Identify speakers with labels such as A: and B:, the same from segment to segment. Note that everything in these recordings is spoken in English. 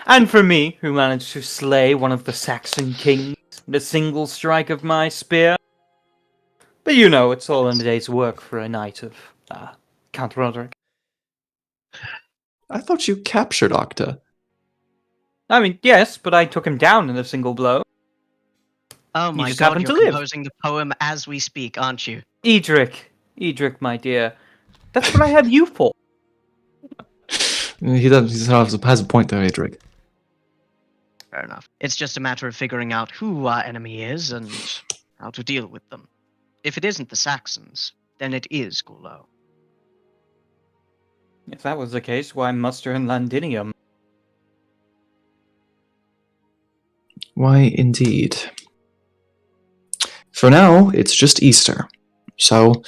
A: And for me, who managed to slay one of the Saxon kings with a single strike of my spear. But you know, it's all in a day's work for a knight of Count Rhodri.
B: I thought you captured Octa.
A: I mean, yes, but I took him down in a single blow.
C: Oh my
A: just
C: god,
A: happened
C: you're
A: to live.
C: composing the poem as we speak, aren't you?
A: Edrich, my dear. That's what I have you for.
B: He has a point there, Edrich.
C: Fair enough. It's just a matter of figuring out who our enemy is and how to deal with them. If it isn't the Saxons, then it is Gorlois.
A: If that was the case, why muster in Londinium?
B: Why, indeed. For now, it's just Easter. So,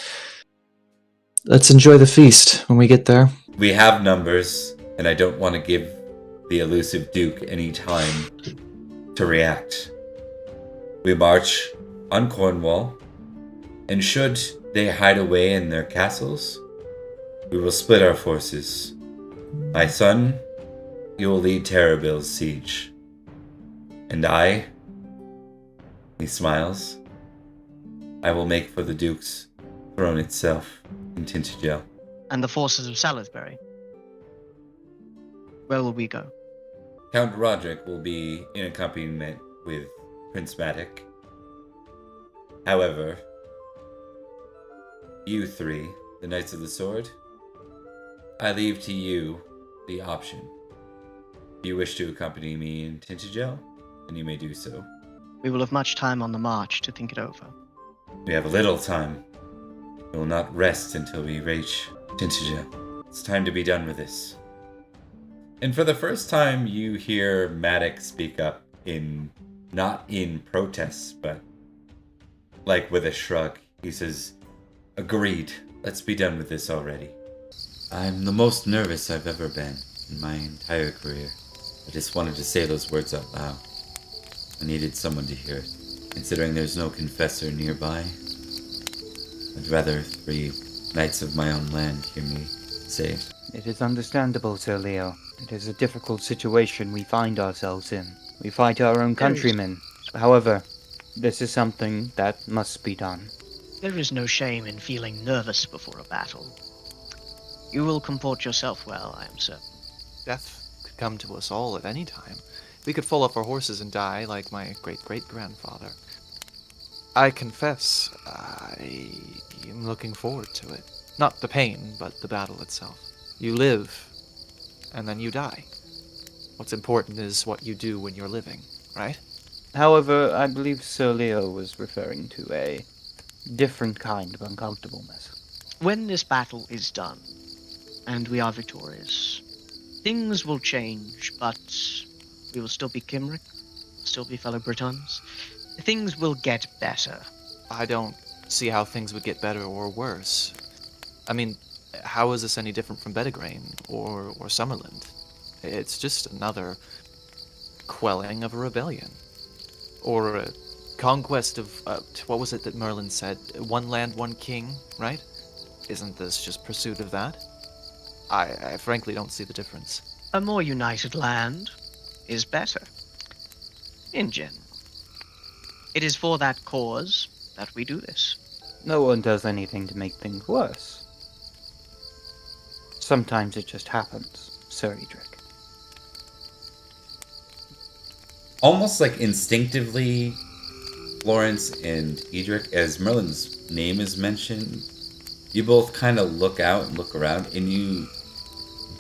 B: let's enjoy the feast when we get there.
D: We have numbers, and I don't want to give the elusive Duke any time to react. We march on Cornwall, and should they hide away in their castles, we will split our forces. My son, you will lead Terrabill's siege. And I, he smiles, I will make for the Duke's throne itself in Tintagel.
C: And the forces of Salisbury. Where will we go?
D: Count Roderick will be in accompaniment with Prince Madoc. However, you three, the Knights of the Sword, I leave to you the option. If you wish to accompany me in Tintagel, then you may do so.
C: We will have much time on the march to think it over.
D: We have a little time. We will not rest until we reach Tintagel. It's time to be done with this. And for the first time, you hear Madoc speak up not in protest, but like with a shrug. He says, agreed. Let's be done with this already. I'm the most nervous I've ever been in my entire career. I just wanted to say those words out loud. I needed someone to hear it. Considering there's no confessor nearby, I'd rather 3 knights of my own land hear me say.
A: It is understandable, Sir Leo. It is a difficult situation we find ourselves in. We fight our own countrymen. However, this is something that must be done.
C: There is no shame in feeling nervous before a battle. You will comport yourself well, I am certain.
E: Death could come to us all at any time. We could fall off our horses and die like my great-great-grandfather. I confess, I am looking forward to it. Not the pain, but the battle itself. You live, and then you die. What's important is what you do when you're living, right?
A: However, I believe Sir Leo was referring to a different kind of uncomfortableness.
C: When this battle is done, and we are victorious, things will change, but we will still be Cymric, still be fellow Britons. Things will get better.
E: I don't see how things would get better or worse. I mean, how is this any different from Bedegrain or Summerland? It's just another quelling of a rebellion. Or a conquest of, what was it that Merlin said? One land, one king, right? Isn't this just pursuit of that? I frankly don't see the difference.
C: A more united land is better. In general. It is for that cause that we do this.
A: No one does anything to make things worse. Sometimes it just happens, Sir Edrich.
D: Almost like instinctively, Florence and Edrich, as Merlin's name is mentioned, you both kind of look out and look around, and you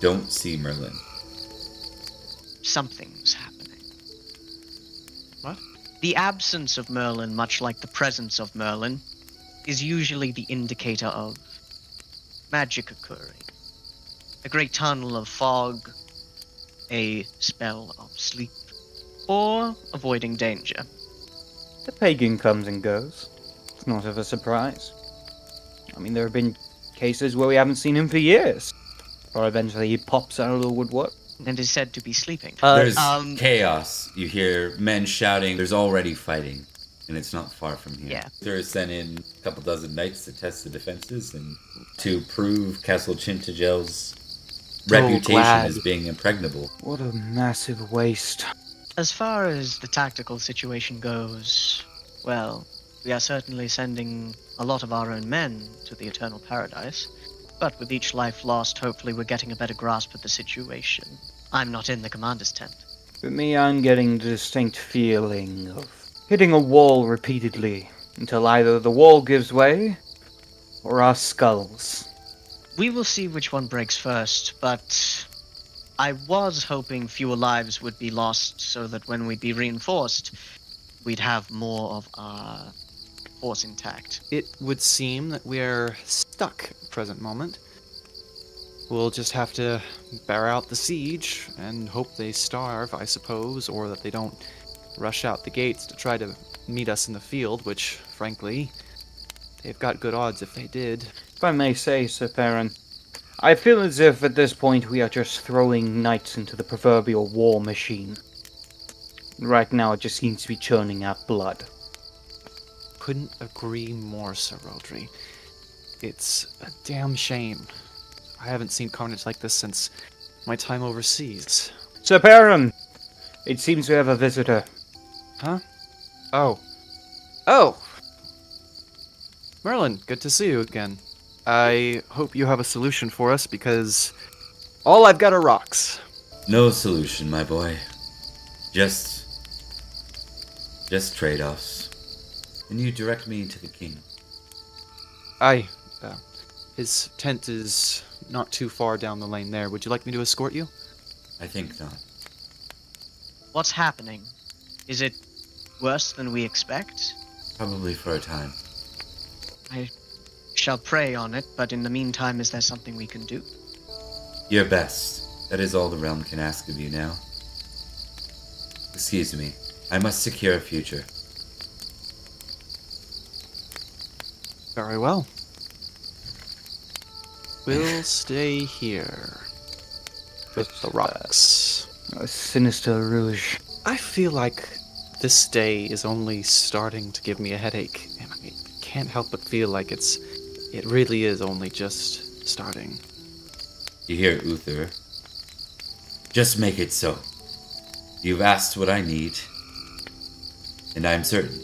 D: don't see Merlin.
C: Something's happening.
E: What?
C: The absence of Merlin, much like the presence of Merlin, is usually the indicator of magic occurring. A great tunnel of fog, a spell of sleep, or avoiding danger.
A: The pagan comes and goes. It's not of a surprise. I mean, there have been cases where we haven't seen him for years. Or eventually he pops out of the woodwork.
C: And is said to be sleeping.
D: There's chaos. You hear men shouting. There's already fighting. And it's not far from here.
C: Yeah.
D: Uther sent in a couple dozen knights to test the defenses and to prove Castle Chintagel's reputation
E: glad.
D: as being impregnable.
A: What a massive waste.
C: As far as the tactical situation goes, well, we are certainly sending a lot of our own men to the Eternal Paradise. But with each life lost, hopefully we're getting a better grasp of the situation. I'm not in the commander's tent.
A: For me, I'm getting the distinct feeling of hitting a wall repeatedly until either the wall gives way or our skulls.
C: We will see which one breaks first, but I was hoping fewer lives would be lost so that when we'd be reinforced, we'd have more of our force intact.
E: It would seem that we're stuck at the present moment. We'll just have to bear out the siege and hope they starve, I suppose, or that they don't rush out the gates to try to meet us in the field, which, frankly, they've got good odds if they did.
A: If I may say, Sir Perin, I feel as if at this point we are just throwing knights into the proverbial war machine. Right now it just seems to be churning out blood.
E: Couldn't agree more, Sir Rhodri. It's a damn shame. I haven't seen carnage like this since my time overseas.
A: Sir Perin! It seems we have a visitor.
E: Huh? Oh. Oh! Merlin, good to see you again. I hope you have a solution for us, because all I've got are rocks.
D: No solution, my boy. Just trade-offs. And you direct me to the king.
E: Aye. His tent is not too far down the lane there. Would you like me to escort you?
D: I think not.
C: What's happening? Is it worse than we expect?
D: Probably for a time.
C: I shall pray on it, but in the meantime, is there something we can do?
D: Your best. That is all the realm can ask of you now. Excuse me. I must secure a future.
E: Very well. We'll stay here. With the rocks.
A: A sinister rouge.
E: I feel like this day is only starting to give me a headache, and I can't help but feel like it really is only just starting.
D: You hear, Uther? Just make it so. You've asked what I need, and I am certain.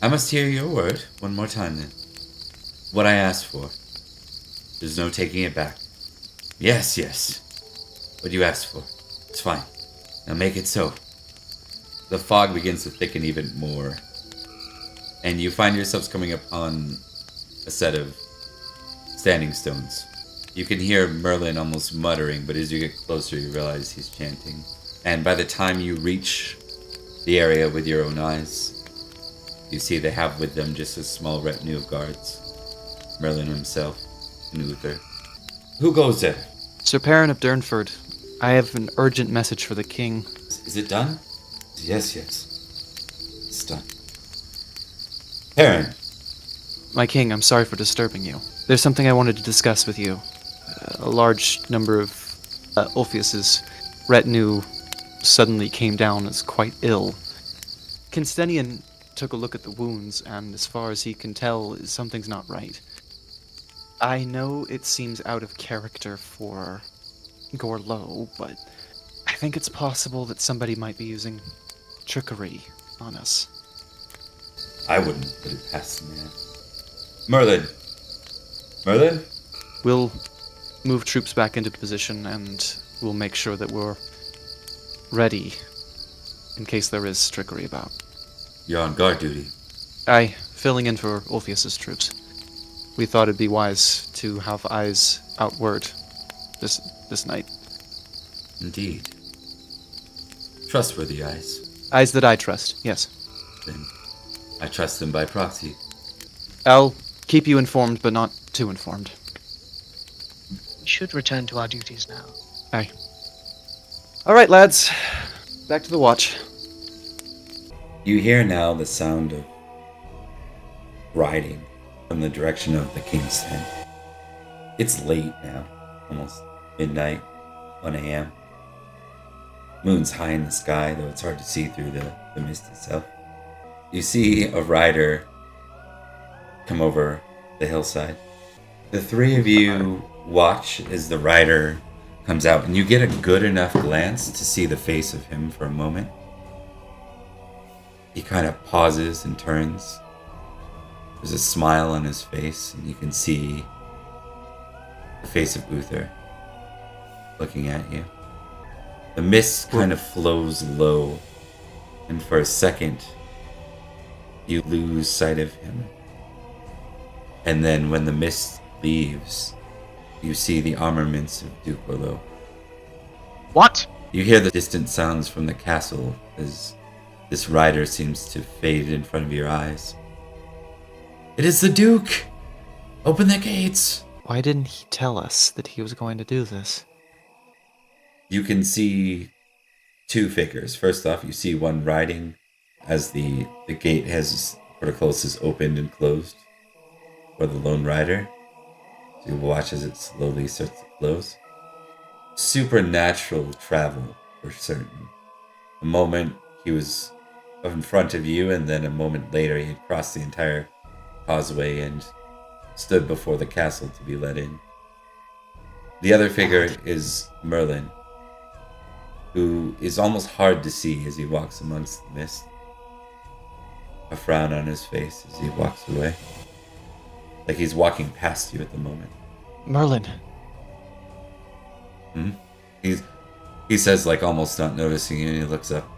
D: I must hear your word one more time then. What I asked for. There's no taking it back. Yes, yes. What you asked for. It's fine. Now make it so. The fog begins to thicken even more, and you find yourselves coming upon a set of standing stones. You can hear Merlin almost muttering, but as you get closer you realize he's chanting. And by the time you reach the area with your own eyes, you see they have with them just a small retinue of guards. Merlin himself and Uther. Who goes there?
E: Sir Perin of Durnford, I have an urgent message for the king.
D: Is it done? Yes, yes. It's done. Perin.
E: My king, I'm sorry for disturbing you. There's something I wanted to discuss with you. A large number of Ulfius's retinue suddenly came down as quite ill. Cynstenian took a look at the wounds, and as far as he can tell, something's not right. I know it seems out of character for Gorlois, but I think it's possible that somebody might be using trickery on us.
D: I wouldn't put it past the man. Merlin! Merlin?
E: We'll move troops back into position, and we'll make sure that we're ready in case there is trickery about.
D: You're on guard duty.
E: Aye, filling in for Ulfius's troops. We thought it'd be wise to have eyes outward this night.
D: Indeed. Trustworthy eyes.
E: Eyes that I trust, yes.
D: Then I trust them by proxy.
E: I'll keep you informed, but not too informed.
C: We should return to our duties now.
E: Aye. Alright, lads. Back to the watch.
D: You hear now the sound of riding from the direction of the king's tent. It's late now, almost midnight, 1 a.m. Moon's high in the sky, though it's hard to see through the mist itself. You see a rider come over the hillside. The three of you watch as the rider comes out, and you get a good enough glance to see the face of him for a moment. He kind of pauses and turns. There's a smile on his face, and you can see the face of Uther looking at you. The mist kind of flows low, and for a second, you lose sight of him. And then when the mist leaves, you see the armaments of Duke Gorlois.
C: What?
D: You hear the distant sounds from the castle as this rider seems to fade in front of your eyes. It is the Duke! Open the gates!
E: Why didn't he tell us that he was going to do this?
D: You can see two figures. First off, you see one riding as the gate has portcullis is opened and closed for the lone rider. So you watch as it slowly starts to close. Supernatural travel, for certain. A moment he was in front of you, and then a moment later he had crossed the entire causeway and stood before the castle to be let in. The other figure is Merlin, who is almost hard to see as he walks amongst the mist. A frown on his face as he walks away. Like he's walking past you at the moment.
E: Merlin.
D: He says, like almost not noticing you, and he looks up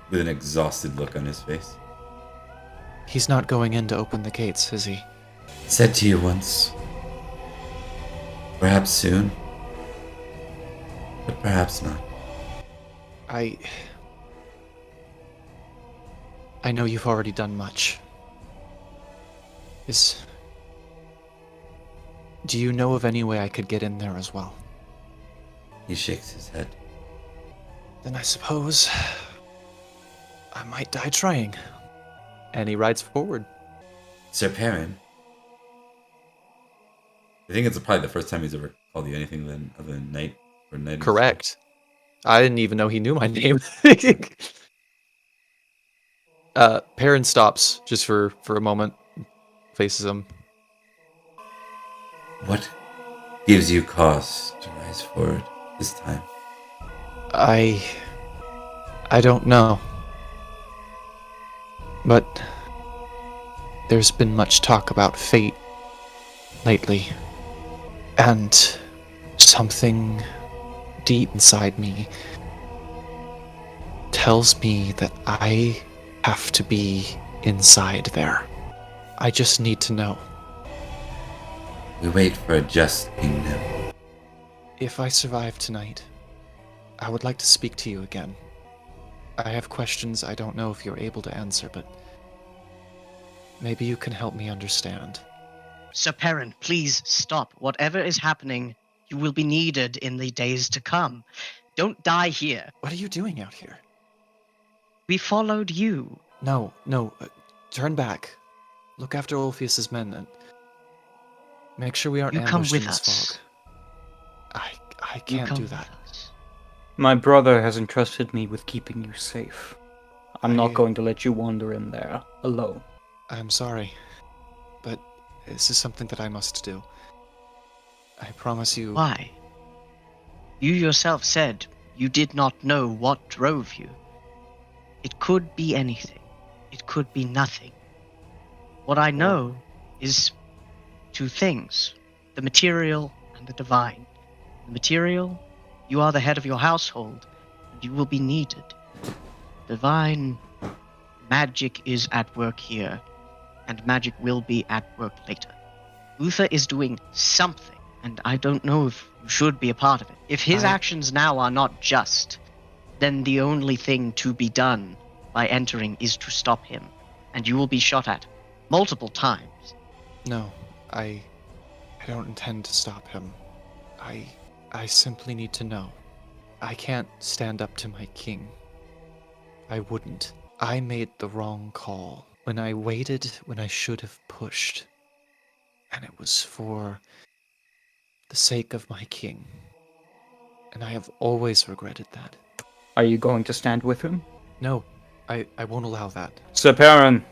D: with an exhausted look on his face.
E: He's not going in to open the gates, is he?
D: Said to you once. Perhaps soon. But perhaps not.
E: I know you've already done much. Do you know of any way I could get in there as well?
D: He shakes his head.
E: Then I suppose I might die trying. And he rides forward.
D: Sir Perin. I think it's probably the first time he's ever called you anything other than knight or knight.
E: Correct. I didn't even know he knew my name. Perin stops just for a moment, faces him.
D: What gives you cause to rise forward this time?
E: I don't know. But there's been much talk about fate lately. And something deep inside me tells me that I have to be inside there. I just need to know.
D: We wait for a just kingdom.
E: If I survive tonight, I would like to speak to you again. I have questions I don't know if you're able to answer, but maybe you can help me understand.
C: Sir Perin, please stop. Whatever is happening, you will be needed in the days to come. Don't die here.
E: What are you doing out here?
C: We followed you.
E: No, turn back. Look after Orpheus's men and make sure we aren't
C: You come
E: ambushed in
C: with
E: this
C: us.
E: fog. I
C: You
E: can't
C: come
E: do
C: with
E: that.
C: us.
A: My brother has entrusted me with keeping you safe. I'm not
E: I-
A: going to let you wander in there alone.
E: I'm sorry, but this is something that I must do. I promise you.
C: Why? You yourself said you did not know what drove you. It could be anything. It could be nothing. What I know is two things: the material and the divine. The material, you are the head of your household, and you will be needed. Divine, magic is at work here, and magic will be at work later. Uther is doing something, and I don't know if you should be a part of it. If his actions now are not just, then the only thing to be done by entering is to stop him, and you will be shot at multiple times.
E: No, I don't intend to stop him. I simply need to know. I can't stand up to my king. I wouldn't. I made the wrong call when I waited when I should have pushed. And it was for the sake of my king. And I have always regretted that.
A: Are you going to stand with him?
E: No, I won't allow that.
A: Sir Perin,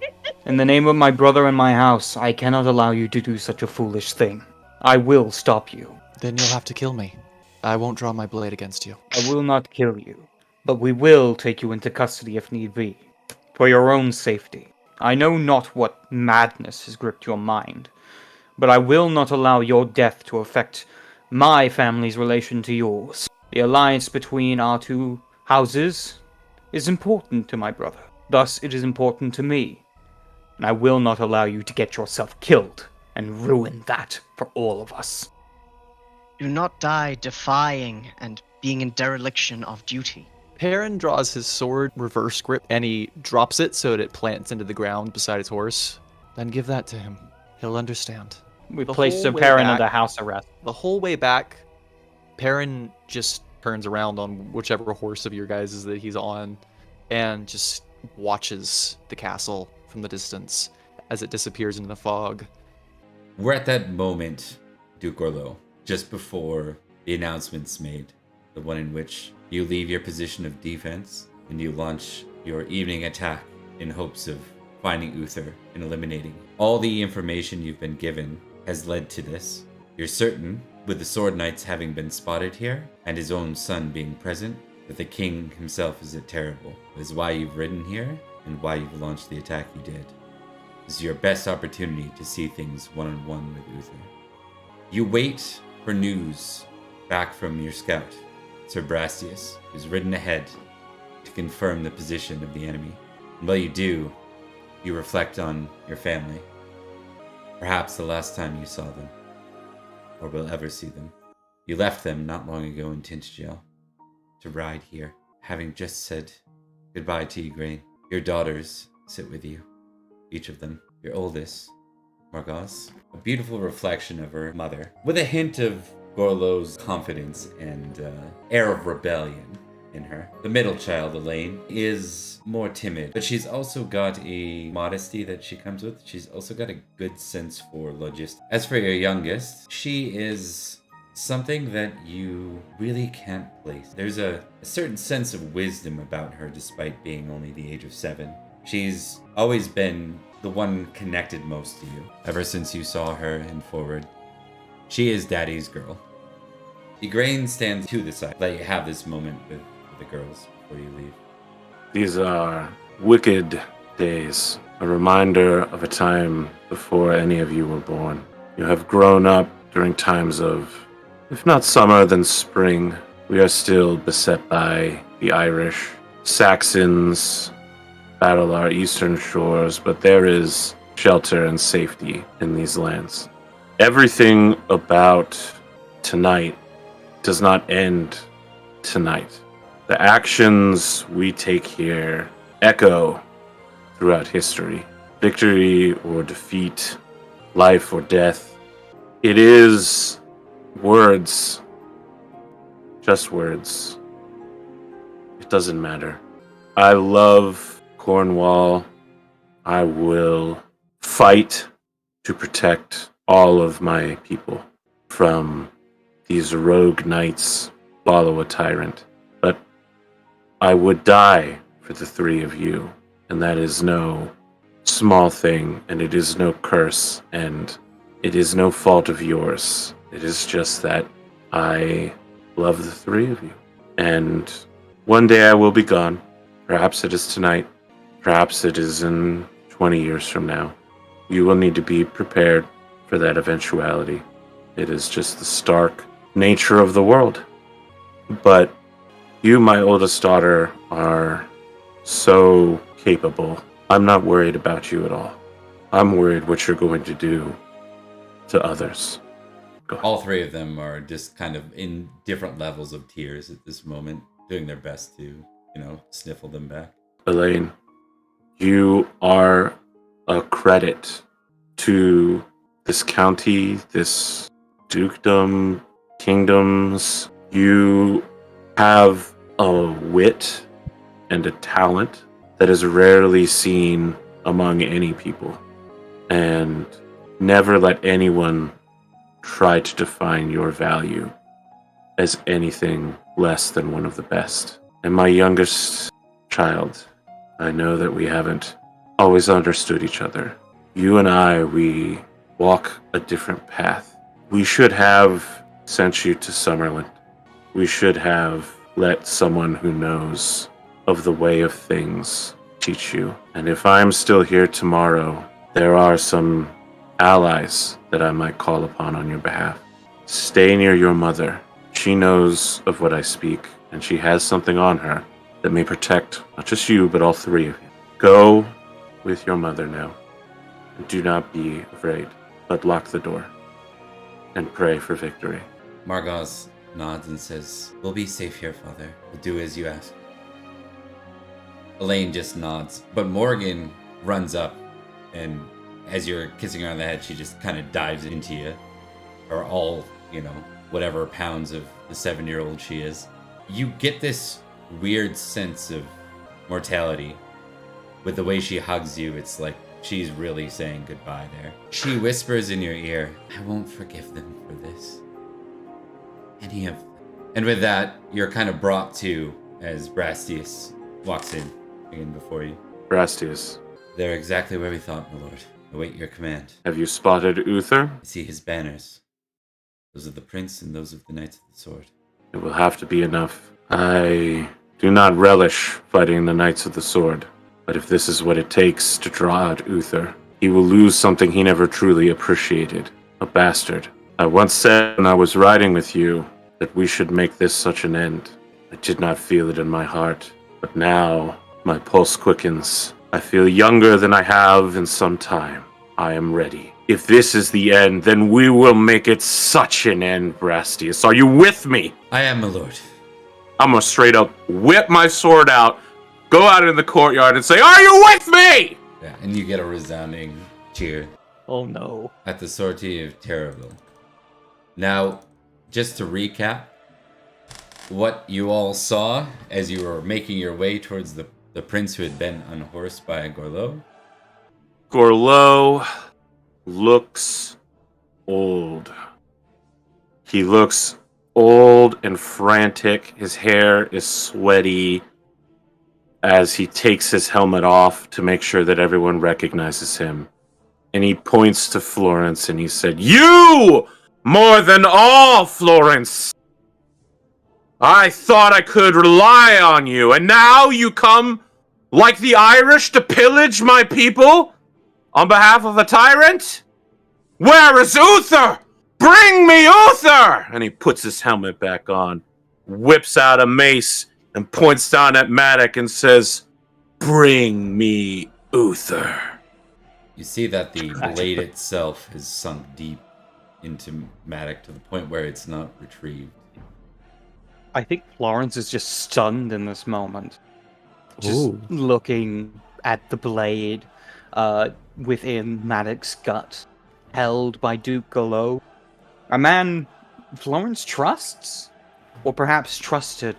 A: in the name of my brother and my house, I cannot allow you to do such a foolish thing. I will stop you.
E: Then you'll have to kill me. I won't draw my blade against you.
A: I will not kill you, but we will take you into custody if need be, for your own safety. I know not what madness has gripped your mind, but I will not allow your death to affect my family's relation to yours. The alliance between our two houses is important to my brother. Thus, it is important to me. And I will not allow you to get yourself killed and ruin that for all of us.
C: Do not die defying and being in dereliction of duty.
E: Perin draws his sword reverse grip and he drops it so that it plants into the ground beside his horse. Then give that to him. He'll understand.
A: We
E: The
A: place
E: whole
A: Sir
E: way
A: Perin
E: back-
A: under house arrest.
E: The whole way back, Perin just turns around on whichever horse of your guys' that he's on and just watches the castle from the distance as it disappears into the fog.
D: We're at that moment, Duke Gorlois, just before the announcement's made, the one in which you leave your position of defense and you launch your evening attack in hopes of finding Uther and eliminating. All the information you've been given has led to this. You're certain, with the Sword Knights having been spotted here and his own son being present, that the king himself is terrible. This is why you've ridden here and why you've launched the attack you did. This is your best opportunity to see things one-on-one with Uther. You wait for news back from your scout, Sir Brastius, who's ridden ahead to confirm the position of the enemy. And while you do, you reflect on your family. Perhaps the last time you saw them, or will ever see them. You left them not long ago in Tintagel to ride here, having just said goodbye to Igraine. Your daughters sit with you, each of them. Your oldest, Margaz, a beautiful reflection of her mother, with a hint of Gorlois' confidence and air of rebellion in her. The middle child, Elaine, is more timid, but she's also got a modesty that she comes with. She's also got a good sense for logistics. As for your youngest, she is something that you really can't place. There's a certain sense of wisdom about her despite being only the age of 7. She's always been the one connected most to you, ever since you saw her in Forward. She is Daddy's girl. Igraine stands to the side. Let you have this moment with the girls before you leave.
F: These are wicked days, a reminder of a time before any of you were born. You have grown up during times of, if not summer, then spring. We are still beset by the Irish. Saxons battle our eastern shores, but there is shelter and safety in these lands. Everything about tonight does not end tonight. The actions we take here echo throughout history. Victory or defeat, life or death. It is words, just words. It doesn't matter. I love Cornwall. I will fight to protect all of my people from these rogue knights follow a tyrant. But I would die for the 3 of you, and that is no small thing, and it is no curse, and it is no fault of yours. It is just that I love the 3 of you. And one day I will be gone. Perhaps it is tonight. Perhaps it is in 20 years from now. You will need to be prepared for that eventuality. It is just the stark nature of the world. But you, my oldest daughter, are so capable. I'm not worried about you at all. I'm worried what you're going to do to others. Go ahead.
D: All 3 of them are just kind of in different levels of tears at this moment, doing their best to, sniffle them back.
F: Elaine, you are a credit to this county, this dukedom, kingdoms. You have a wit and a talent that is rarely seen among any people. And never let anyone try to define your value as anything less than one of the best. And my youngest child, I know that we haven't always understood each other. You and I, we walk a different path. We should have sent you to Summerlin. we should have let someone who knows of the way of things teach you. And if I'm still here tomorrow, there are some allies that I might call upon on your behalf. Stay near your mother. She knows of what I speak, and she has something on her that may protect not just you, but all three of you. Go with your mother now. Do not be afraid, but lock the door and pray for victory.
D: Margaz nods and says, "We'll be safe here, Father. We'll do as you ask." Elaine just nods, but Morgan runs up, and as you're kissing her on the head, she just kind of dives into you, or all, whatever pounds of the 7-year-old she is. You get this weird sense of mortality. With the way she hugs you, it's like she's really saying goodbye there. She whispers in your ear, "I won't forgive them for this. Any of them." And with that, you're kind of brought to as Brastius walks in again before you.
F: Brastius,
D: "They're exactly where we thought, my lord. Await your command.
F: have you spotted Uther?
D: I see his banners. Those of the prince and those of the Knights of the Sword."
F: It will have to be enough. I do not relish fighting the Knights of the Sword, but if this is what it takes to draw out Uther, he will lose something he never truly appreciated, a bastard. I once said when I was riding with you that we should make this such an end. I did not feel it in my heart, but now my pulse quickens. I feel younger than I have in some time. I am ready. If this is the end, then we will make it such an end, Brastius. Are you with me?
D: "I am, my lord."
F: I'm gonna straight up whip my sword out, go out in the courtyard and say, "Are you with me?"
D: Yeah, and you get a resounding cheer
A: Oh no.
D: at the sortie of Terrible. Now, just to recap, what you all saw as you were making your way towards the prince who had been unhorsed by Gorlois.
F: Gorlois looks old. He looks old and frantic. His hair is sweaty as he takes his helmet off to make sure that everyone recognizes him. And he points to Florence and he said, "You! More than all, Florence! I thought I could rely on you, and now you come like the Irish to pillage my people on behalf of a tyrant? Where is Uther? Bring me Uther!" And he puts his helmet back on, whips out a mace, and points down at Madoc and says, "Bring me Uther."
D: You see that the blade itself has sunk deep into Madoc to the point where it's not retrieved.
A: I think Florence is just stunned in this moment. Just
B: Ooh.
A: looking at the blade within Madoc's gut, held by Duke Gorlois. A man Florence trusts? Or perhaps trusted.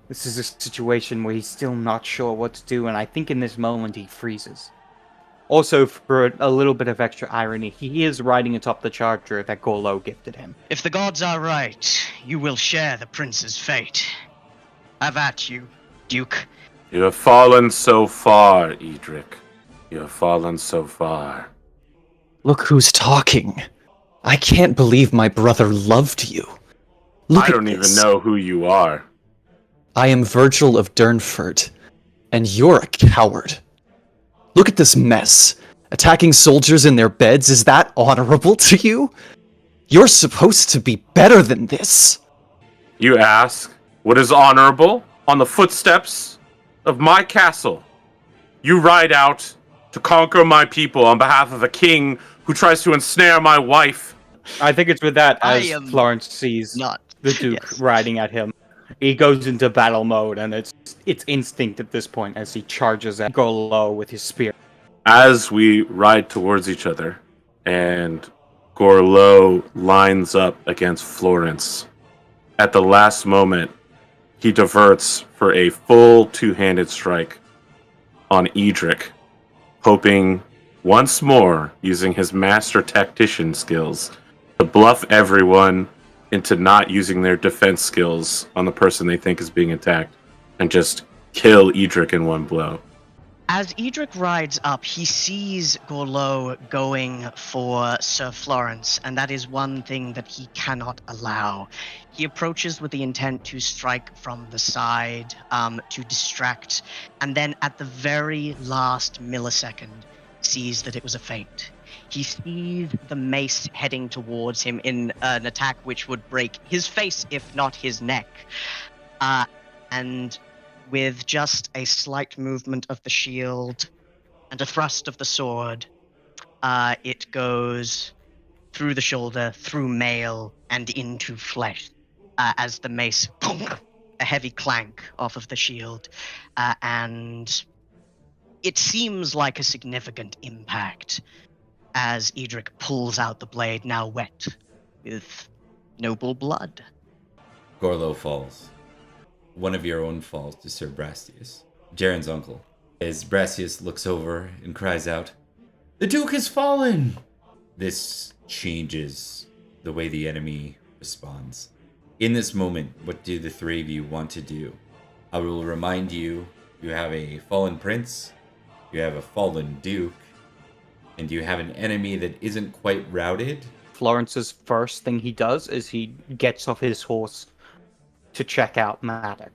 A: This is a situation where he's still not sure what to do, and I think in this moment he freezes. Also, for a little bit of extra irony, he is riding atop the charger that Gorlois gifted him.
C: If the gods are right, you will share the prince's fate. Have at you, Duke.
F: You have fallen so far, Edrich. You have fallen so far.
B: Look who's talking. I can't believe my brother loved you. Look
F: I don't
B: at
F: even
B: this.
F: know who you are.
B: I am Virgil of Durnford, and you're a coward. Look at this mess. Attacking soldiers in their beds, is that honorable to you? You're supposed to be better than this.
F: You ask, what is honorable? On the footsteps of my castle, you ride out to conquer my people on behalf of a king who tries to ensnare my wife.
A: I think it's with that
C: I
A: as
C: am
A: Florence sees
C: Not.
A: the Duke
C: Yes.
A: riding at him. He goes into battle mode, and it's instinct at this point as he charges at Gorlois with his spear.
F: As we ride towards each other, and Gorlois lines up against Florence, at the last moment, he diverts for a full two-handed strike on Edrich, hoping once more, using his master tactician skills, to bluff everyone into not using their defense skills on the person they think is being attacked, and just kill Edrich in one blow.
C: As Edrich rides up, he sees Gorlois going for Sir Florence, and that is one thing that he cannot allow. He approaches with the intent to strike from the side, to distract, and then at the very last millisecond, sees that it was a feint. He sees the mace heading towards him in an attack which would break his face, if not his neck. And with just a slight movement of the shield and a thrust of the sword, it goes through the shoulder, through mail, and into flesh, as the mace, bonk, a heavy clank off of the shield, and it seems like a significant impact as Edrich pulls out the blade, now wet with noble blood.
D: Gorlois falls. One of your own falls to Sir Brastius, Jaren's uncle. As Brastius looks over and cries out, "The Duke has fallen!" This changes the way the enemy responds. In this moment, what do the three of you want to do? I will remind you, you have a fallen prince, you have a fallen duke, and you have an enemy that isn't quite routed.
A: Florence's first thing he does is he gets off his horse to check out Madoc.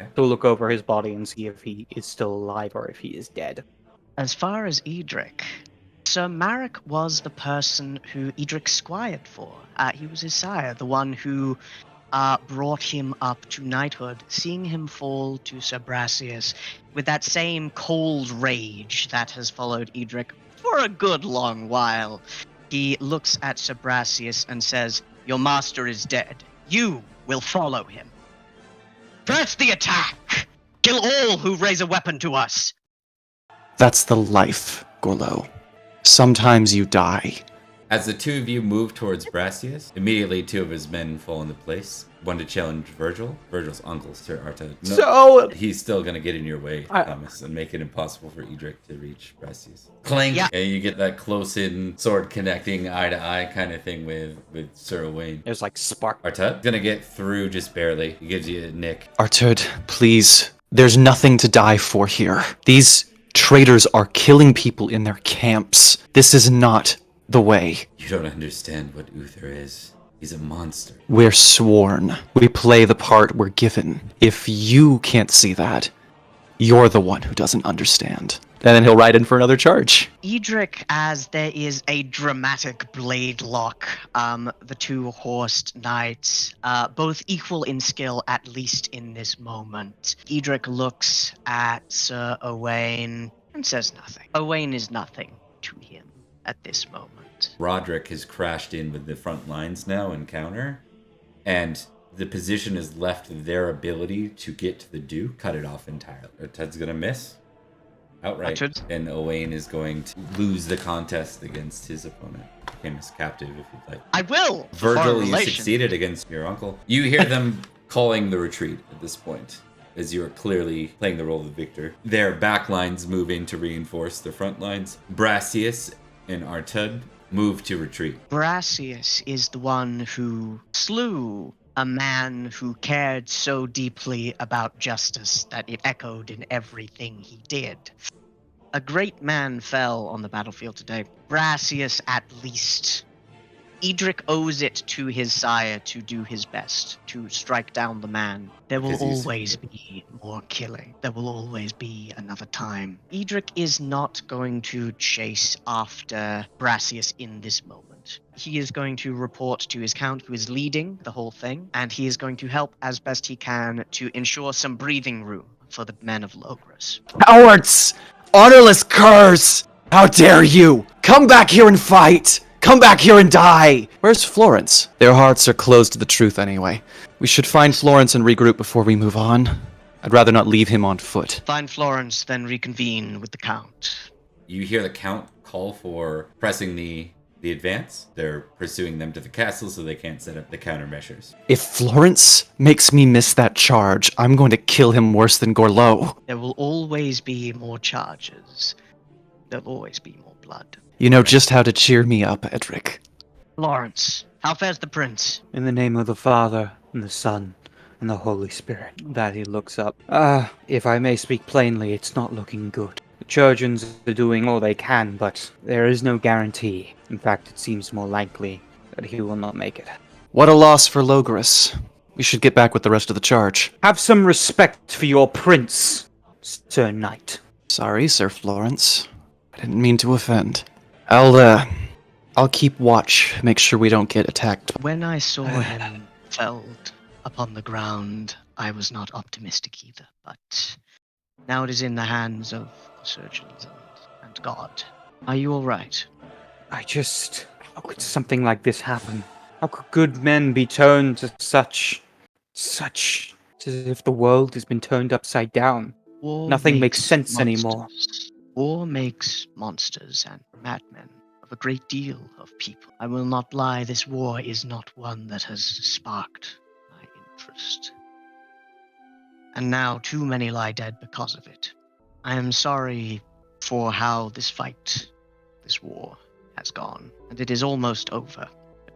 D: Okay.
A: To look over his body and see if he is still alive or if he is dead.
C: As far as Edrich, Sir Marek was the person who Edrich squired for. He was his sire, the one who brought him up to knighthood, seeing him fall to Sir Brastius with that same cold rage that has followed Edrich for a good long while. He looks at Sir Brastius and says, "Your master is dead. You will follow him. Press the attack! Kill all who raise a weapon to us!"
B: That's the life, Gorlois. Sometimes you die.
D: As the two of you move towards Brastius, immediately two of his men fall into place. One to challenge Virgil. Virgil's uncle, Sir Arta. No,
A: So
D: he's still going to get in your way, Thomas, and make it impossible for Edrich to reach Brastius. Clank!
C: Yeah.
D: And you get that close-in, sword connecting, eye-to-eye kind of thing with Sir Owain.
A: There's like spark.
D: Arta gonna get through just barely. He gives you a nick.
B: Artud, please. There's nothing to die for here. These traitors are killing people in their camps. This is not the way.
D: You don't understand what Uther is. He's a monster.
B: We're sworn. We play the part we're given. If you can't see that, you're the one who doesn't understand. And then he'll ride in for another charge.
C: Edrich, as there is a dramatic blade lock, the two horsed knights, both equal in skill, at least in this moment. Edrich looks at Sir Owain and says nothing. Owain is nothing to him at this moment.
D: Roderick has crashed in with the front lines now in counter, and the position has left their ability to get to the Duke, cut it off entirely. Ted's gonna miss outright, and Owain is going to lose the contest against his opponent. Him as captive, if you'd like.
C: I will!
D: Virgil, you succeeded against your uncle. You hear them calling the retreat at this point, as you are clearly playing the role of the victor. Their back lines move in to reinforce their front lines. Brastius and Artud move to retreat.
C: Brastius is the one who slew a man who cared so deeply about justice that it echoed in everything he did. A great man fell on the battlefield today. Brastius, at least. Edrich owes it to his sire to do his best to strike down the man. There will always be more killing. There will always be another time. Edrich is not going to chase after Brastius in this moment. He is going to report to his count, who is leading the whole thing, and he is going to help as best he can to ensure some breathing room for the men of Logres.
B: Cowards! Honorless curs! How dare you! Come back here and fight! Come back here and die! Where's Florence? Their hearts are closed to the truth anyway. We should find Florence and regroup before we move on. I'd rather not leave him on foot.
C: Find Florence, then reconvene with the Count.
D: You hear the Count call for pressing the advance. They're pursuing them to the castle so they can't set up the countermeasures.
B: If Florence makes me miss that charge, I'm going to kill him worse than Gorlois.
C: There will always be more charges. There'll always be more blood.
B: You know just how to cheer me up, Edrich.
C: Florence, how fares the prince?
A: In the name of the Father, and the Son, and the Holy Spirit. That he looks up. If I may speak plainly, it's not looking good. The Trojans are doing all they can, but there is no guarantee. In fact, it seems more likely that he will not make it.
B: What a loss for Logris. We should get back with the rest of the charge.
A: Have some respect for your prince, Sir Knight.
B: Sorry, Sir Florence. I didn't mean to offend. I'll keep watch, make sure we don't get attacked.
C: When I saw him felled upon the ground, I was not optimistic either, but now it is in the hands of the surgeons and God. Are you all right?
A: How could something like this happen? How could good men be turned to such, as if the world has been turned upside down?
C: War
A: Nothing makes sense
C: monsters.
A: anymore.
C: War makes monsters and madmen of a great deal of people. I will not lie, this war is not one that has sparked my interest. And now too many lie dead because of it. I am sorry for how this war, has gone, and it is almost over.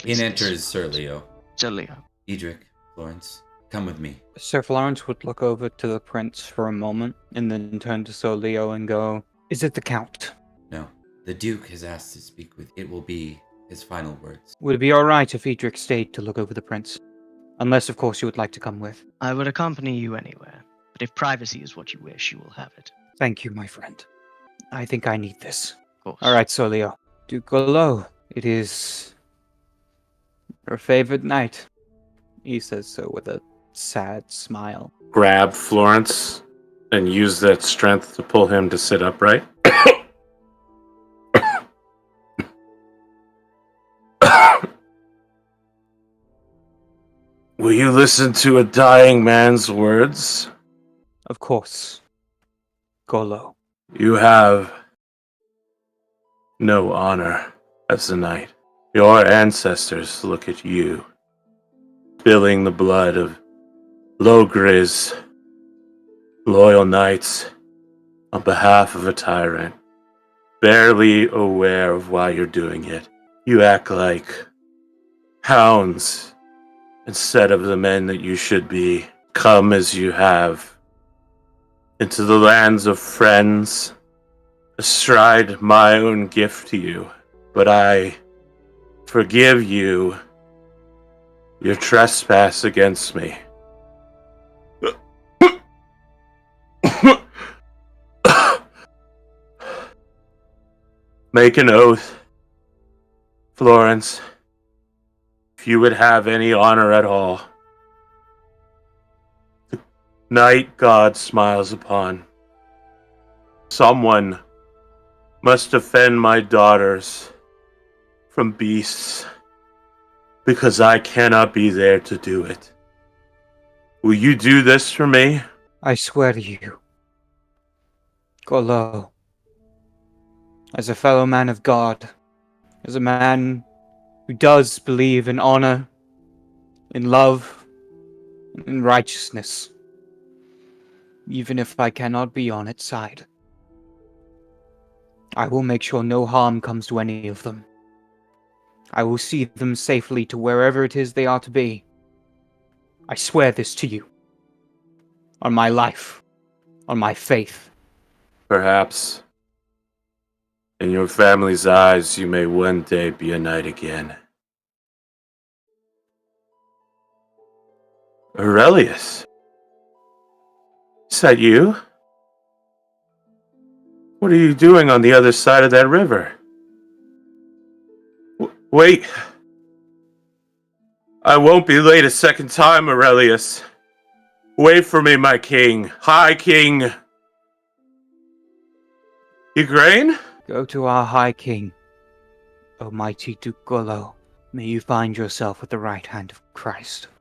D: In enters Sir Leo.
C: Sir Leo.
D: Edrich, Florence, come with me.
A: Sir Florence would look over to the prince for a moment, and then turn to Sir Leo and go, "Is it the Count?"
D: No, the Duke has asked to speak with. It will be his final words.
A: Would it be alright if Edrich stayed to look over the prince? Unless, of course, you would like to come with.
C: I would accompany you anywhere, but if privacy is what you wish, you will have it.
A: Thank you, my friend. I think I need this.
C: Of course.
A: Alright, Sir Leo. Duke Gorlois, it is your favorite night. He says so with a sad smile.
F: Grab Florence and use that strength to pull him to sit upright. Will you listen to a dying man's words?
A: Of course. Gorlois.
F: You have no honor as a knight. Your ancestors look at you, spilling the blood of Logris, loyal knights, on behalf of a tyrant, barely aware of why you're doing it. You act like hounds instead of the men that you should be. Come as you have into the lands of friends, astride my own gift to you, but I forgive you your trespass against me. Make an oath, Florence, if you would have any honor at all. The night God smiles upon. Someone must defend my daughters from beasts, because I cannot be there to do it. Will you do this for me?
A: I swear to you, Gorlois, as a fellow man of God, as a man who does believe in honor, in love, and in righteousness, even if I cannot be on its side, I will make sure no harm comes to any of them. I will see them safely to wherever it is they are to be. I swear this to you. On my life. On my faith.
F: Perhaps in your family's eyes, you may one day be a knight again. Aurelius? Is that you? What are you doing on the other side of that river? Wait. I won't be late a second time, Aurelius. Wait for me, my king. High King. Igraine?
A: Go to our High King, O mighty Duke Gorlois. May you find yourself at the right hand of Christ.